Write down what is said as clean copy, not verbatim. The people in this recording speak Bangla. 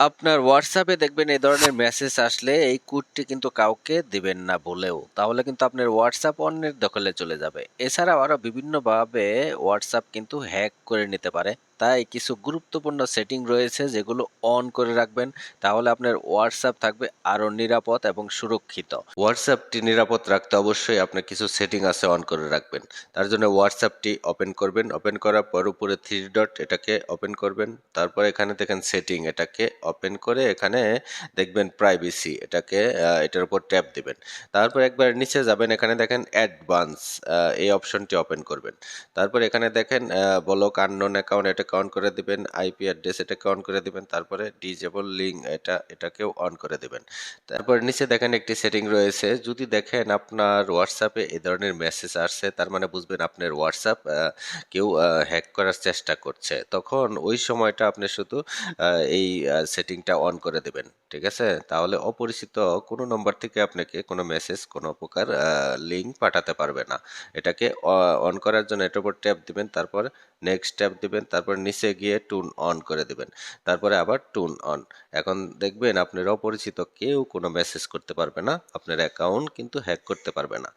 আপনার WhatsApp এ দেখবেন এই ধরনের মেসেজ আসলে এই কোডটি কিন্তু কাউকে দিবেন না ভুলেও। তাহলে কিন্তু আপনার WhatsApp অন্যের দখলে চলে যাবে। এছাড়াও আরো বিভিন্নভাবে WhatsApp কিন্তু হ্যাক করে নিতে পারে। তাই কিছু গুরুত্বপূর্ণ সেটিং রয়েছে যেগুলো অন করে রাখবেন। তাহলে আপনার WhatsApp থাকবে আরো নিরাপদ এবং সুরক্ষিত। WhatsAppটি নিরাপদ রাখতে অবশ্যই আপনার কিছু সেটিং আছে অন করে রাখবেন। তার জন্য WhatsAppটি ওপেন করবেন। ওপেন করার পর উপরে 3 ডট এটাকে ওপেন করবেন। তারপর এখানে দেখেন সেটিং এটাকে ওপেন করে এখানে দেখবেন প্রাইভেসি এটার উপর ট্যাপ দিবেন। তারপর একবার নিচে যাবেন এখানে দেখেন অ্যাডভান্স এই অপশনটি ওপেন করবেন। তারপর এখানে দেখেন ব্লক আননোন অ্যাকাউন্ট এটাকে অন করে দিবেন, আইপি অ্যাড্রেস এটাকে অন করে দিবেন, তারপরে ডিজেবল লিঙ্ক এটাকেও অন করে দিবেন। তারপর নিচে দেখেন একটি সেটিং রয়েছে, যদি দেখেন আপনার হোয়াটসঅ্যাপে এই ধরনের মেসেজ আসছে তার মানে বুঝবেন আপনার হোয়াটসঅ্যাপ কেউ হ্যাক করার চেষ্টা করছে। তখন ওই সময়টা আপনি শুধু এই সেটিংটা অন করে দেবেন। ঠিক আছে? তাহলে অপরিচিত কোনো নম্বর থেকে আপনাকে কোনো মেসেজ, কোনো প্রকার লিঙ্ক পাঠাতে পারবে না। এটাকে অন করার জন্য এটার উপর ট্যাপ দিবেন, তারপর নেক্সট ট্যাপ দিবেন, তারপর নিচে গিয়ে টুন অন করে দিবেন। তারপরে আবার টুন অন। এখন দেখবেন আপনার অপরিচিত কেউ কোনো মেসেজ করতে পারবে না। আপনার অ্যাকাউন্ট কিন্তু হ্যাক করতে পারবে না।